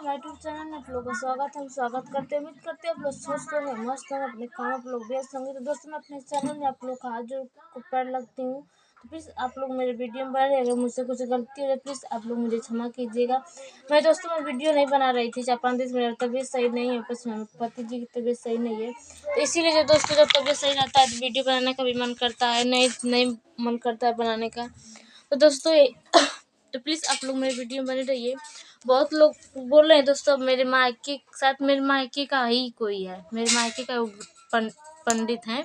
हमारे YouTube channel में आप लोगों का स्वागत है। हम स्वागत करते हैं, उम्मीद करते हैं आप लोग स्वस्थ होंगे, मस्त होंगे, अपने काम आप लोग व्यस्त होंगे। तो दोस्तों मैं अपने चैनल में आप लोग का हाथ जोड़ को पैर लगती हूँ। तो प्लीज़ आप लोग मेरे वीडियो में बने, अगर मुझसे कुछ गलती हो जाए प्लीज़ आप लोग मुझे क्षमा कीजिएगा। मैं दोस्तों मैं वीडियो नहीं बना रही थी 4-5 दिन से, मेरी तबीयत सही नहीं है, बस मेरे पति जी की तबीयत सही नहीं है। तो इसीलिए जो दोस्तों जब तबीयत सही रहता है तो वीडियो बनाने का भी मन करता है, नहीं मन करता है बनाने का। तो दोस्तों तो प्लीज़ आप लोग मेरे वीडियो में बने रहिए। बहुत लोग बोल रहे हैं दोस्तों मेरे मायके साथ, मेरे मायके का ही कोई है, मेरे मायके का पंडित हैं,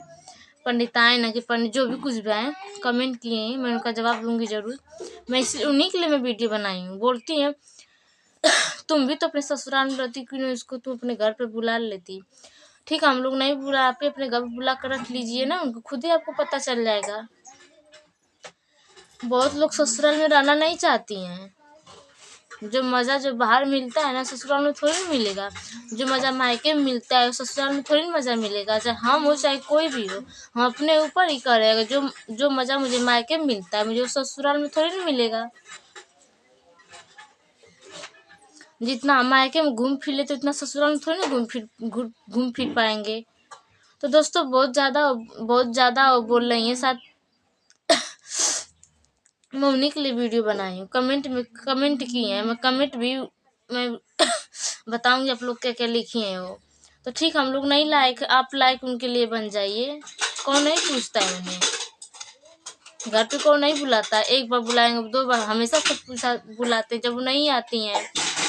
पंडिताएं ना कि पंडित, जो भी कुछ भी आए कमेंट किए हैं, मैं उनका जवाब दूंगी ज़रूर। मैं इसलिए उन्हीं के लिए मैं वीडियो बनाई हूँ। बोलती हैं तुम भी तो अपने ससुराल में रहती, क्यों नहीं उसको तुम अपने घर पे बुला लेती। ठीक है, हम लोग नहीं बुला पे अपने घर पे बुला कर रख लीजिए ना, उनको खुद ही आपको पता चल जाएगा। बहुत लोग ससुराल में रहना नहीं चाहती हैं। जो मज़ा जो बाहर मिलता है ना ससुराल में थोड़ी मिलेगा। जो मज़ा मायके में मिलता है ससुराल में थोड़ी मज़ा मिलेगा। चाहे हम हो चाहे कोई भी हो, हम अपने ऊपर ही करेगा। जो मज़ा मुझे मायके में मिलता है मुझे वो ससुराल में थोड़ी ना मिलेगा। जितना हम मायके में घूम फिर लेते उतना ससुराल में थोड़ी ना घूम फिर पाएंगे। तो दोस्तों बहुत ज़्यादा बोल रही हैं साथ, मैं उन्हीं के लिए वीडियो बनाई हूँ। कमेंट की हैं, मैं कमेंट भी मैं बताऊंगी आप लोग क्या क्या लिखी हैं वो। तो ठीक, हम लोग नहीं लायक, आप लायक उनके लिए बन जाइए। कौन नहीं पूछता है उन्हें, घर पे कौन नहीं बुलाता है। एक बार बुलाएंगे 2 बार, हमेशा सब बुलाते। जब वो नहीं आती हैं,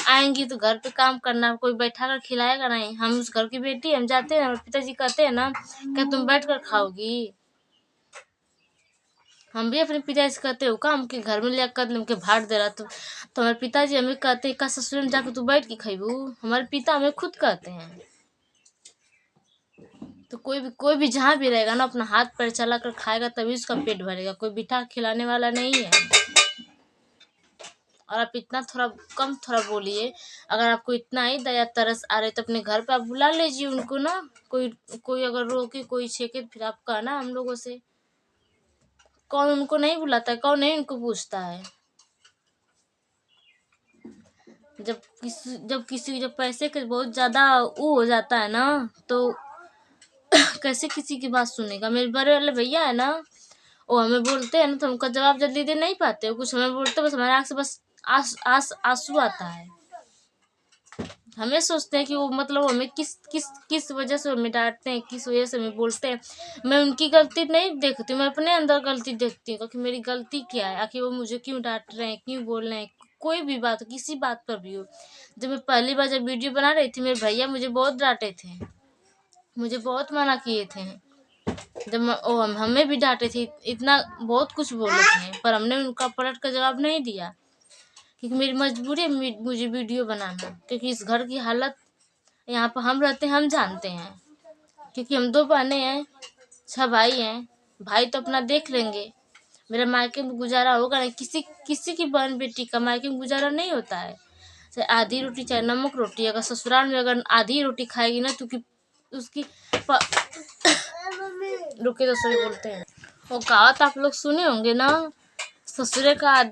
आएंगी तो घर पे काम करना, कोई बैठा कर खिलाएगा नहीं। हम उस घर की बेटी, हम जाते हैं, हमारे पिताजी कहते हैं ना क्या तुम बैठ कर खाओगी। हम भी अपने पिताजी से कहते हो काम के घर में ले कर के भाट दे रहा। तो हमारे पिताजी हमें कहते हैं का ससुर में जाकर तू बैठ के खाइबू। हमारे पिता हमें खुद कहते हैं। तो कोई भी जहाँ भी रहेगा ना अपना हाथ पैर चला कर खाएगा तभी उसका पेट भरेगा। कोई बिठा खिलाने वाला नहीं है। और आप इतना थोड़ा बोलिए। अगर आपको इतना ही दया तरस आ रहे तो अपने घर पे आप बुला लीजिए उनको ना। कोई अगर रोके कोई छेके फिर आप कहना हम लोगों से। कौन उनको नहीं बुलाता है, कौन नहीं उनको पूछता है। जब पैसे के बहुत ज्यादा वो हो जाता है ना तो कैसे किसी की बात सुनेगा। मेरे बड़े वाले भैया है ना, वो हमें बोलते हैं ना तो उनका जवाब जल्दी दे नहीं पाते। कुछ हमें बोलते बस हमारे आँख से बस आंसू आता है। हमें सोचते हैं कि वो मतलब हमें किस वजह से हमें डांटते हैं, किस वजह से हमें बोलते हैं। मैं उनकी गलती नहीं देखती, मैं अपने अंदर गलती देखती हूँ कि मेरी गलती क्या है, आखिर वो मुझे क्यों डांट रहे हैं, क्यों बोल रहे हैं। कोई भी बात हो, किसी बात पर भी हो। जब मैं पहली बार जब वीडियो बना रही थी मेरे भैया मुझे बहुत डांटे थे, मुझे बहुत मना किए थे। हमें भी डांटे थे, इतना बहुत कुछ बोले थे, पर हमने उनका पलट कर जवाब नहीं दिया क्योंकि मेरी मजबूरी है मुझे वीडियो बनाना। क्योंकि इस घर की हालत यहाँ पर हम रहते हैं, हम जानते हैं। क्योंकि हम 2 बहनें हैं, 6 भाई हैं। भाई तो अपना देख लेंगे, मेरा मायके में गुजारा होगा नहीं। किसी की बहन बेटी का मायके में गुजारा नहीं होता है। चाहे आधी रोटी चाहे नमक रोटी, अगर ससुराल में अगर आधी रोटी खाएगी ना तो उसकी रुके तो सही बोलते हैं वो कहावत आप लोग सुने होंगे ना, ससुरे का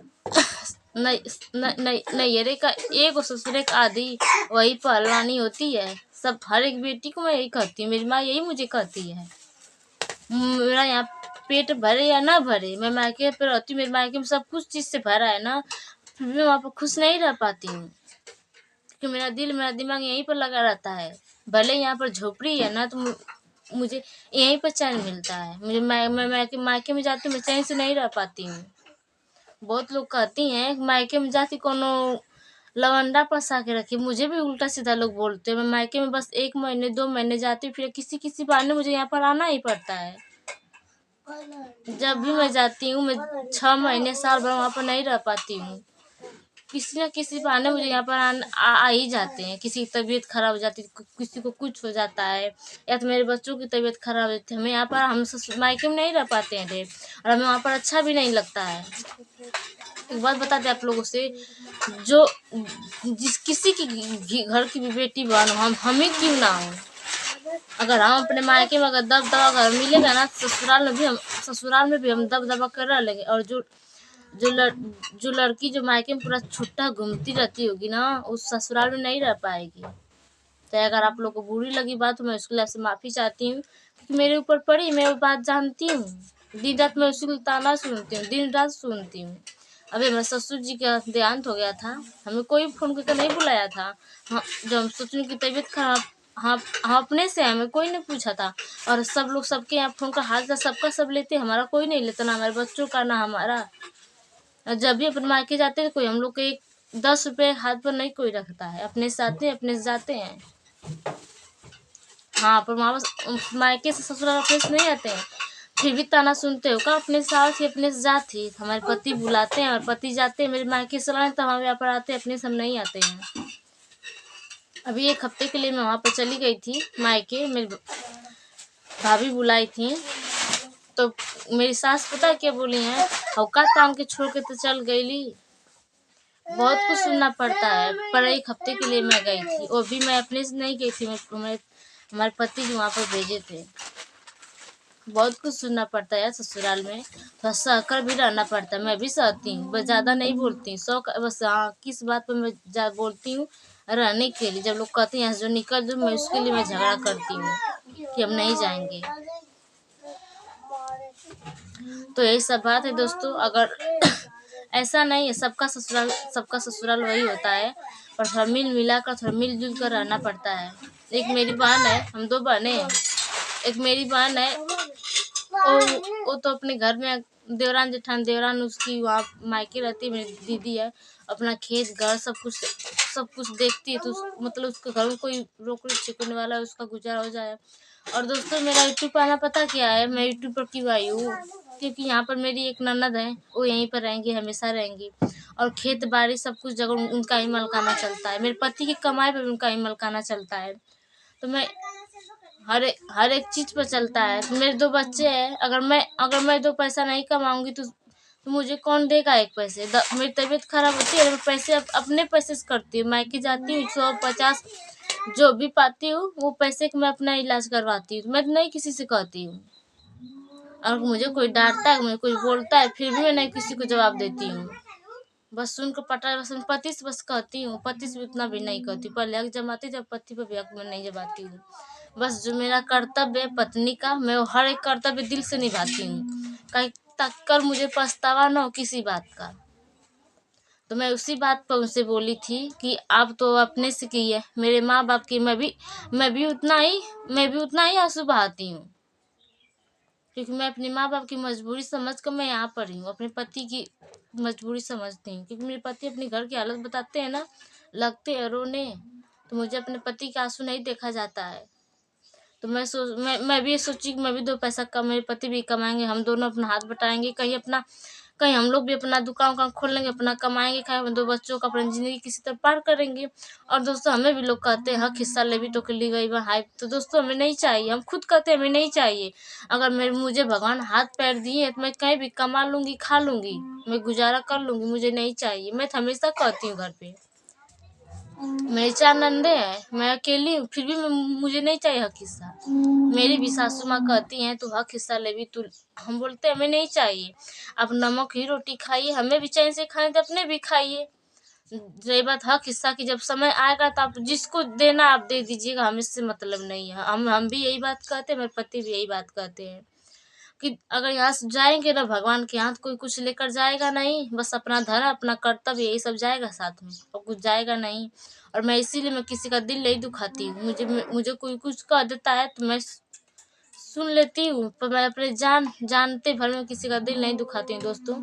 नैहरे का एक और ससुरे का आधी वही पहलवानी होती है। सब हर एक बेटी को मैं यही कहती हूँ, मेरी माँ यही मुझे कहती है। मेरा यहाँ पेट भरे या ना भरे, मैं मायके पे रहती हूँ, मेरे मायके में सब कुछ चीज़ से भरा है ना, फिर भी वहाँ पर खुश नहीं रह पाती हूँ क्योंकि मेरा दिमाग यहीं पर लगा रहता है। भले यहाँ पर झोपड़ी है ना तो मुझे यहीं पर चैन मिलता है। मुझे मैं मायके में जाती हूँ, मैं चैन से नहीं रह पाती हूँ। बहुत लोग कहती हैं मायके में जाती कोनो लवंडा फंसा के रखी, मुझे भी उल्टा सीधा लोग बोलते हैं। मैं मायके में बस 1 महीने 2 महीने जाती हूँ, फिर किसी बहाने मुझे यहाँ पर आना ही पड़ता है। जब भी मैं जाती हूँ मैं 6 महीने साल भर वहाँ पर नहीं रह पाती हूँ। किसी न किसी बहाने मुझे यहाँ पर आ ही जाते हैं। किसी की तबीयत खराब हो जाती है, किसी को कुछ हो जाता है, या तो मेरे बच्चों की तबीयत खराब हो जाती है। हमें यहाँ पर हम मायके में नहीं रह पाते हैं ढेर, और हमें वहाँ पर अच्छा भी नहीं लगता है। एक बात बता दें आप लोगों से, जो किसी की घर की भी बेटी बहन हो, हम ही क्यों ना हो, अगर हम अपने मायके में अगर दबदबा अगर मिलेगा ना ससुराल में भी हम दबदबा कर रह लेंगे। और जो लड़ जो लड़की जो मायके में पूरा छुट्टा घूमती रहती होगी ना, उस ससुराल में नहीं रह पाएगी। तो अगर आप लोग को बुरी लगी बात तो मैं उसके लिए आपसे माफ़ी चाहती हूँ, क्योंकि मेरे ऊपर पड़ी, मैं वो बात जानती हूँ। दिन रात मैं उसी को ताना सुनती हूँ, दिन रात सुनती हूँ। अभी मेरे ससुर जी का देहांत हो गया था, हमें कोई फ़ोन करके नहीं बुलाया था। हाँ, जब हम सोचने की तबीयत खराब, हाँ हाँ अपने से हमें कोई नहीं पूछा था। और सब लोग सबके यहाँ फ़ोन का हाल चाल सबका सब लेते, हमारा कोई नहीं लेता, ना हमारे बच्चों का ना हमारा। और जब भी अपन मायके जाते हैं कोई हम लोग के 10 रुपये हाथ पर नहीं कोई रखता है, अपने से आते हैं अपने से जाते हैं। हाँ पर मायके से ससुराल अपने से नहीं आते हैं, फिर भी ताना सुनते हो का अपने सास ही अपने से जाती। हमारे पति बुलाते हैं और पति जाते हैं मेरे मायके सलाह, तब हम यहाँ पर आते हैं, अपने से हम नहीं आते हैं। अभी 1 हफ्ते के लिए मैं वहाँ पर चली गई थी मायके, मेरी भाभी बुलाई थी। तो मेरी सास पता क्या बोली हैं, औकात तान के छोड़ के तो चल गईली। बहुत कुछ सुनना पड़ता है, पर 1 हफ्ते के लिए मैं गई थी, वो भी मैं अपने से नहीं गई थी, मैं हमारे पति जी वहाँ पर भेजे थे। बहुत कुछ सुनना पड़ता है यार ससुराल में, थोड़ा सहकर भी रहना पड़ता है। मैं भी सहती हूँ, बस ज़्यादा नहीं बोलती, शौक बस। हाँ किस बात पर मैं बोलती हूँ, रहने के लिए। जब लोग कहते हैं यहाँ जो निकल जो, मैं उसके लिए मैं झगड़ा करती हूँ कि हम नहीं जाएंगे। तो यही सब बात है दोस्तों। अगर ऐसा नहीं है, सबका ससुराल वही होता है, पर थोड़ा मिल मिला कर थोड़ा मिलजुल कर रहना पड़ता है। एक मेरी बहन है, हम 2 बहनें हैं। एक मेरी बहन है, वो तो अपने घर में देवरान जेठान, देवरान उसकी वहाँ मायके रहती है, मेरी दीदी है, अपना खेत घर सब कुछ देखती है। तो मतलब उसके घर में कोई रोकने छिपने वाला है, उसका गुजारा हो जाए। और दोस्तों मेरा यूट्यूब पर आना पता क्या है, मैं यूट्यूब पर क्यों आई हूँ, क्योंकि यहाँ पर मेरी एक ननद है, वो यहीं पर रहेंगी, हमेशा रहेंगी। और खेत बाड़ी सब कुछ जगह उनका ही मलकाना चलता है, मेरे पति की कमाई पर उनका ही मलकाना चलता है। तो मैं हर एक चीज़ पर चलता है। तो मेरे 2 बच्चे हैं, अगर मैं 2 पैसा नहीं कमाऊंगी तो मुझे कौन देगा 1 पैसे। मेरी तबीयत खराब होती है, मैं पैसे अपने पैसे से करती हूँ, मायके जाती हूँ 150 जो भी पाती हूँ वो पैसे का मैं अपना इलाज करवाती हूँ। मैं नहीं किसी से कहती हूँ। और मुझे कोई डांटता है, मुझे कोई बोलता है, फिर भी मैं नहीं किसी को जवाब देती हूँ। बस सुन कर पटा, बस पति से बस कहती हूँ, पति से उतना भी नहीं कहती। पहले हक जमाती, जब पति पर भी हक में नहीं जमाती हूँ। बस जो मेरा कर्तव्य है पत्नी का, मैं वो हर एक कर्तव्य दिल से निभाती हूँ, कहीं तक कर मुझे पछतावा न हो किसी बात का। तो मैं उसी बात पर उनसे बोली थी कि आप तो अपने से की है, मेरे माँ बाप की मैं भी उतना ही आंसू बहाती हूँ, क्योंकि मैं अपने माँ बाप की मजबूरी समझ कर मैं यहाँ पर ही हूँ, अपने पति की मजबूरी समझती हूँ। क्योंकि मेरे पति अपने घर की हालत बताते हैं ना, लगते हैं रोने, तो मुझे अपने पति का आंसू नहीं देखा जाता है। तो मैं भी ये सोची कि मैं भी 2 पैसा कम, मेरे पति भी कमाएंगे, हम दोनों अपना हाथ बटाएंगे, कहीं हम लोग भी अपना दुकान उकान खोल लेंगे, अपना कमाएंगे खाएंगे, 2 बच्चों का अपनी ज़िंदगी किसी तरह पार करेंगे। और दोस्तों हमें भी लोग कहते हैं हक हिस्सा ले भी तो ली गई वह हाइप, तो दोस्तों हमें नहीं चाहिए, हम खुद कहते हैं हमें नहीं चाहिए। अगर मुझे भगवान हाथ पैर दिए तो मैं कहीं भी कमा लूँगी, खा लूँगी, मैं गुजारा कर लूँगी, मुझे नहीं चाहिए। मैं तो हमेशा कहती हूँ घर पे, मेरे 4 नंदे हैं, मैं अकेली हूँ, फिर भी मुझे नहीं चाहिए हक हिस्सा। मेरी भी सासू माँ कहती हैं तू हक हिस्सा ले भी तू, हम बोलते हैं हमें नहीं चाहिए। आप नमक ही रोटी खाइए, हमें भी चैन से खाएं तो अपने भी खाइए। रही बात हक हिस्सा की, जब समय आएगा तो आप जिसको देना आप दे दीजिएगा, हमें इससे मतलब नहीं है। हम भी यही बात कहते हैं, मेरे पति भी यही बात कहते हैं कि अगर यहाँ से जाएंगे ना भगवान के हाथ कोई कुछ लेकर जाएगा नहीं, बस अपना धर्म अपना कर्तव्य यही सब जाएगा साथ में, और कुछ जाएगा नहीं। और मैं इसीलिए मैं किसी का दिल नहीं दुखाती हूँ। मुझे कोई कुछ कह देता है तो मैं सुन लेती हूँ, पर मैं अपने जानते भर में किसी का दिल नहीं दुखाती हूँ दोस्तों।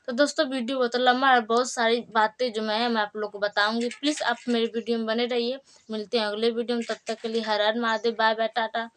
तो दोस्तों वीडियो बहुत लंबा और बहुत सारी बातें जो मैं आप लोग को बताऊंगी, प्लीज़ आप मेरे वीडियो में बने रहिए। मिलते हैं अगले वीडियो में, तब तक के लिए हर हर महादेव, बाय बाय, टाटा।